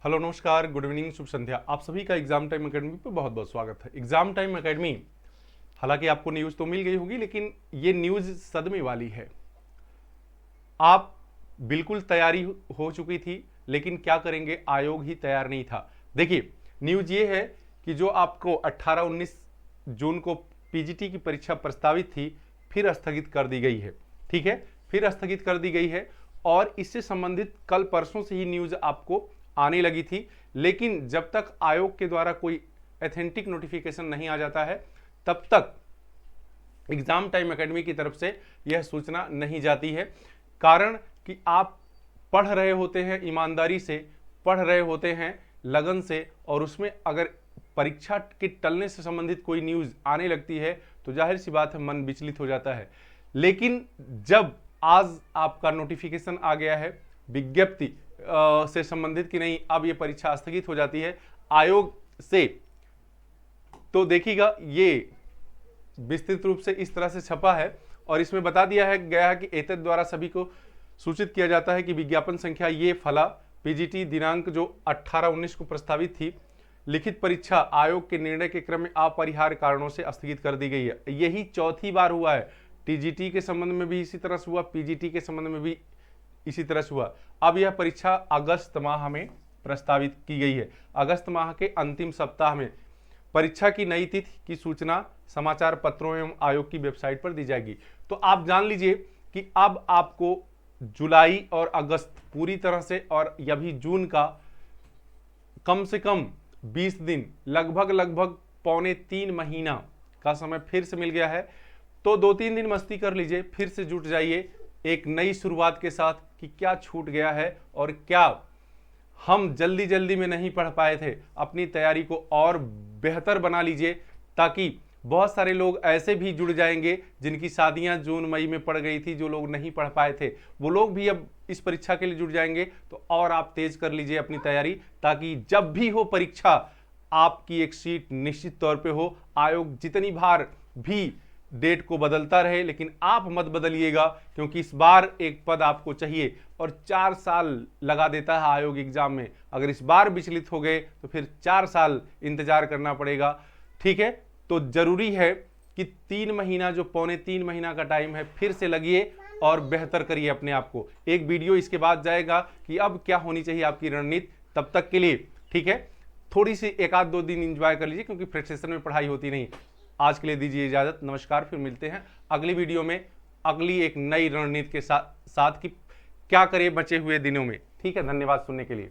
Hello नमस्कार, good evening, शुभ संध्या। आप सभी का एग्जाम टाइम एकेडमी पे बहुत बहुत स्वागत है। एग्जाम टाइम एकेडमी, हालांकि आपको न्यूज़ तो मिल गई होगी, लेकिन ये न्यूज़ सदमे वाली है। आप बिल्कुल तैयारी हो चुकी थी, लेकिन क्या करेंगे, आयोग ही तैयार नहीं था। देखिए, न्यूज़ ये है कि जो आपको 18-19 जून को पीजीटी की परीक्षा प्रस्तावित थी, फिर स्थगित कर दी गई है। ठीक है, फिर स्थगित कर दी गई है और इससे संबंधित कल परसों से ही न्यूज़ आपको आने लगी थी। लेकिन जब तक आयोग के द्वारा कोई एथेंटिक नोटिफिकेशन नहीं आ जाता है, तब तक एग्जाम टाइम एकेडमी की तरफ से यह सूचना नहीं जाती है। कारण कि आप पढ़ रहे होते हैं, ईमानदारी से पढ़ रहे होते हैं, लगन से, और उसमें अगर परीक्षा के टलने से संबंधित कोई न्यूज़ आने लगती है तो जाहिर सी बात है मन विचलित हो जाता है। लेकिन जब आज आपका नोटिफिकेशन आ गया है विज्ञप्ति से संबंधित कि नहीं, अब ये परीक्षा स्थगित हो जाती है आयोग से, तो देखिएगा ये विस्तृत रूप से इस तरह से छपा है और इसमें बता दिया है गया है कि एतद द्वारा सभी को सूचित किया जाता है कि विज्ञापन संख्या ये फला पीजीटी दिनांक जो 18-19 को प्रस्तावित थी, लिखित परीक्षा आयोग के निर्णय के क्रम में अपरिहार्य कारणों से स्थगित कर दी गई है। यही चौथी बार हुआ है। टीजीटी के संबंध में भी इसी तरह से हुआ, पीजीटी के संबंध में भी इसी तरह से हुआ। अब यह परीक्षा अगस्त माह में प्रस्तावित की गई है। अगस्त माह के अंतिम सप्ताह में परीक्षा की नई तिथि की सूचना समाचार पत्रों एवं आयोग की वेबसाइट पर दी जाएगी। तो आप जान लीजिए कि अब आपको जुलाई और अगस्त पूरी तरह से, और अभी जून का कम से कम 20 दिन, लगभग पौने 3 महीना का समय फिर से मिल गया है। तो 2-3 दिन मस्ती कर लीजिए, फिर से जुट जाइए एक नई शुरुआत के साथ कि क्या छूट गया है और क्या हम जल्दी में नहीं पढ़ पाए थे। अपनी तैयारी को और बेहतर बना लीजिए, ताकि बहुत सारे लोग ऐसे भी जुड़ जाएंगे जिनकी शादियां जून मई में पड़ गई थी, जो लोग नहीं पढ़ पाए थे, वो लोग भी अब इस परीक्षा के लिए जुड़ जाएंगे। तो और आप तेज कर लीजिए अपनी तैयारी, ताकि जब भी हो परीक्षा आपकी एक सीट निश्चित तौर पे हो। आयोग जितनी बार भी डेट को बदलता रहे, लेकिन आप मत बदलिएगा, क्योंकि इस बार एक पद आपको चाहिए और 4 साल लगा देता है आयोग एग्जाम में। अगर इस बार विचलित हो गए तो फिर 4 साल इंतजार करना पड़ेगा। ठीक है, तो जरूरी है कि 3 महीना, जो पौने 3 महीना का टाइम है, फिर से लगिए और बेहतर करिए अपने आप को। एक वीडियो इसके बाद जाएगा कि अब क्या होनी चाहिए आपकी रणनीति। तब तक के लिए ठीक है, थोड़ी सी 1-2 दिन इंजॉय कर लीजिए, क्योंकि फ्रेश सेशन में पढ़ाई होती नहीं। आज के लिए दीजिए इजाजत, नमस्कार। फिर मिलते हैं अगली वीडियो में अगली एक नई रणनीति के साथ कि क्या करें बचे हुए दिनों में। ठीक है, धन्यवाद सुनने के लिए।